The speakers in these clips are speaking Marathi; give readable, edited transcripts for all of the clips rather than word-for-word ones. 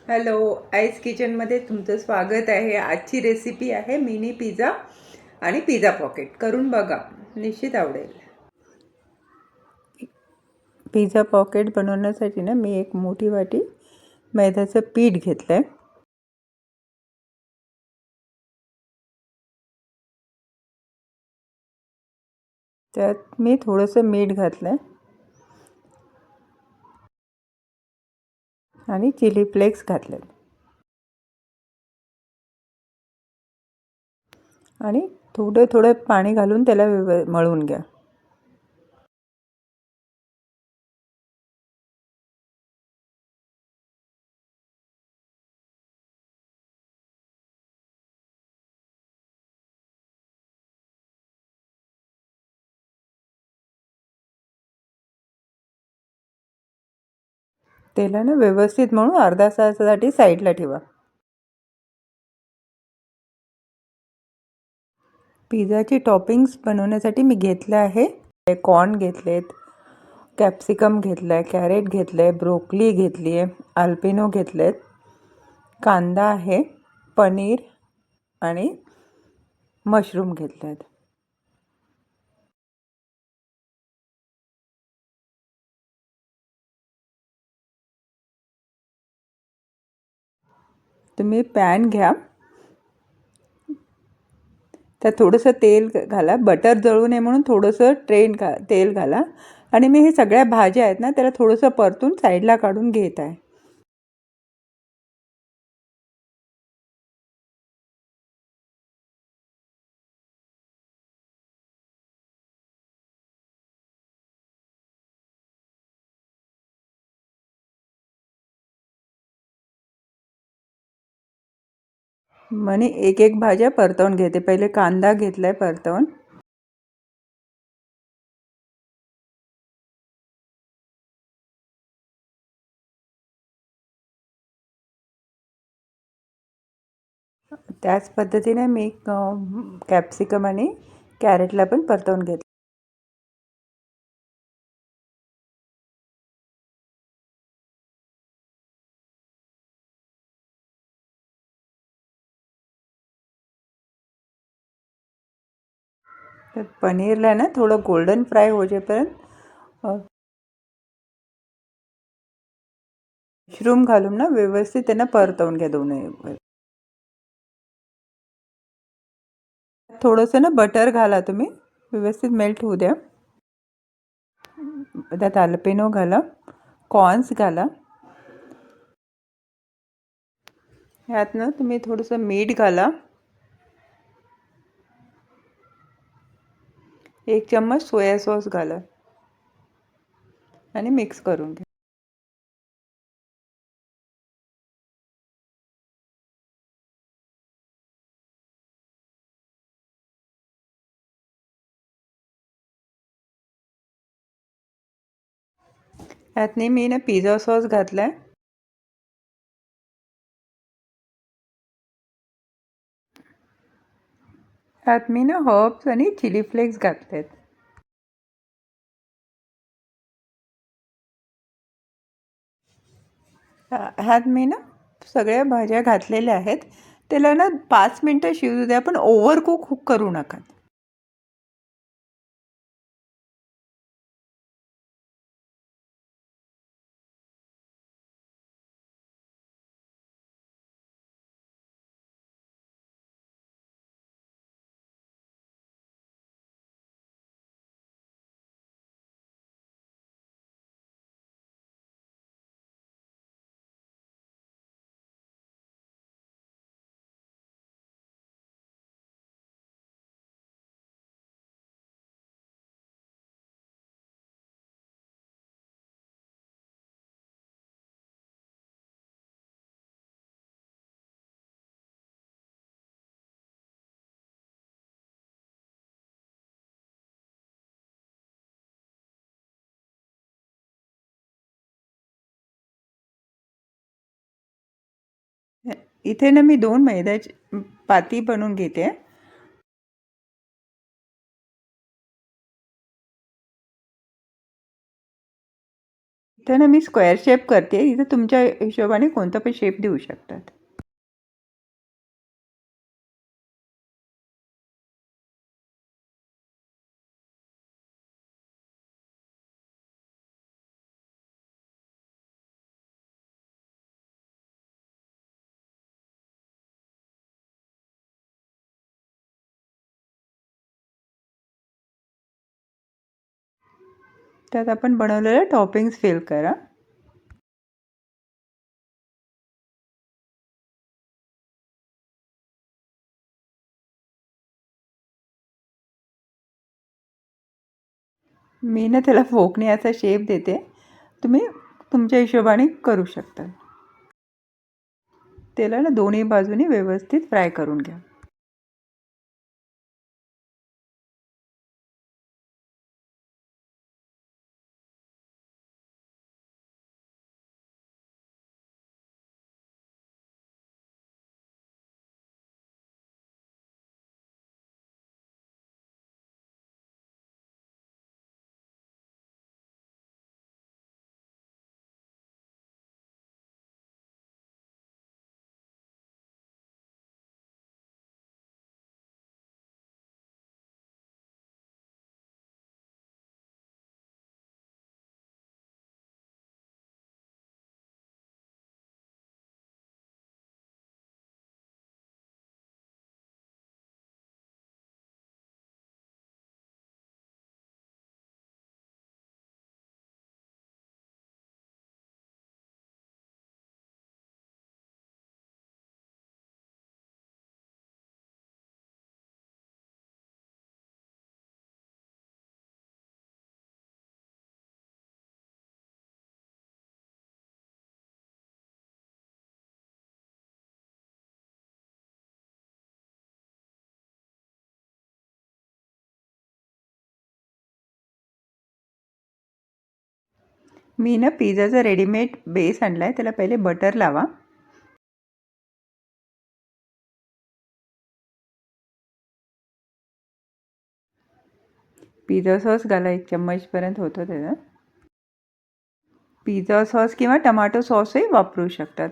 हॅलो, आईस किचनमध्ये तुमचं स्वागत आहे. आजची रेसिपी आहे मिनी पिझ्झा आणि पिझ्झा पॉकेट. करून बघा, निश्चित आवडेल. पिझ्झा पॉकेट बनवण्यासाठी ना मी एक मोठी वाटी मैद्याचं पीठ घेतलं आहे. त्यात मी थोडंसं मीठ घातलं आहे आणि चिली फ्लेक्स घातले आणि थोडं थोडं पाणी घालून त्याला मळून घ्या. तेलानं व्यवस्थित मळून अर्धा तासासाठी साईडला ठेवा. पिझ्झाची टॉपिंग्स बनवण्यासाठी मी घेतलं आहे कॉर्न घेतलेत, कॅप्सिकम घेतलं आहे, कॅरेट घेतलं आहे, ब्रोकली घेतली आहे, आल्पिनो घेतलेत, कांदा आहे, पनीर आणि मशरूम घेतले आहेत. तुम्ही पॅन घ्या, त्यात थोडंसं तेल घाला. बटर जळू नये म्हणून थोडंसं तेल घाला आणि मी हे सगळ्या भाज्या आहेत ना त्याला थोडंसं परतून साईडला काढून घेत आहे. म्हणे एक एक भाज्या परतवून घेते. पहिले कांदा घेतलाय परतवून. त्याच पद्धतीने मी कॅप्सिकम आणि कॅरेटला पण परतवून घेतलं. तर पनीरला ना थोडं गोल्डन फ्राय होजेपर्यंत मशरूम घालून ना व्यवस्थित त्यांना परतवून घ्या दोन्ही. थोडंसं ना बटर घाला तुम्ही, व्यवस्थित मेल्ट होऊ द्या. त्यात आल्पिनो घाला, कॉर्न्स घाला. ह्यात ना तुम्ही थोडंसं मीठ घाला, 1 चम्मच सोया सॉस घाला आणि मिक्स करून घ्या. ह्यात मी ना पिझ्झा सॉस घातलाय. ह्यात मी ना हर्ब्स आणि चिली फ्लेक्स घातलेत. ह्यात मी ना सगळ्या भाज्या घातलेल्या आहेत. त्याला ना 5 मिनटं शिजू द्या, पण ओव्हर कुक करू नका. इथे ना मी 2 मैद्याची पाती बनवून घेते. इथं ना मी स्क्वेअर शेप करते. इथं तुमच्या हिशोबाने कोणता पण शेप देऊ शकतात. त्यात आपण बनवलेलं टॉपिंग्स फिल करा. मी ना त्याला फोकण्याचा शेप देते. तुम्ही तुमच्या हिशोबाने करू शकता. त्याला ना दोन्ही बाजूनी व्यवस्थित फ्राय करून घ्या. मी ना पिझ्झाचा रेडीमेड बेस आणला आहे. त्याला पहिले बटर लावा. पिझ्झा सॉस घाला. 1 चम्मचपर्यंत होतं त्याचं. पिझ्झा सॉस किंवा टमाटो सॉसही वापरू शकतात.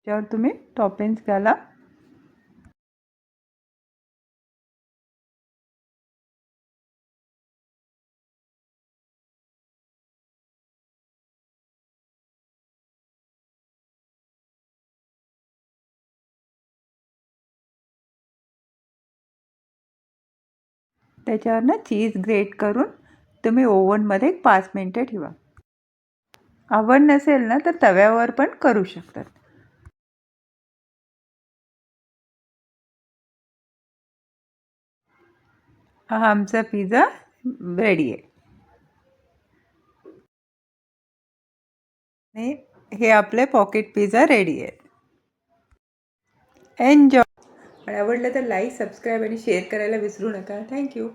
त्याच्यावर तुम्ही टॉपिंग्स घाला. त्याच्यावर ना चीज ग्रेट करून तुम्ही ओव्हनमध्ये 5 मिनिटं ठेवा. ओव्हन नसेल ना तर तव्यावर पण करू शकतात. हा आमचा पिझ्झा रेडी आहे. आणि हे आपले पॉकेट पिझ्झा रेडी आहे. एन्जॉय. आवडलं तर लाईक, सबस्क्राईब आणि शेअर करायला विसरू नका. थँक्यू.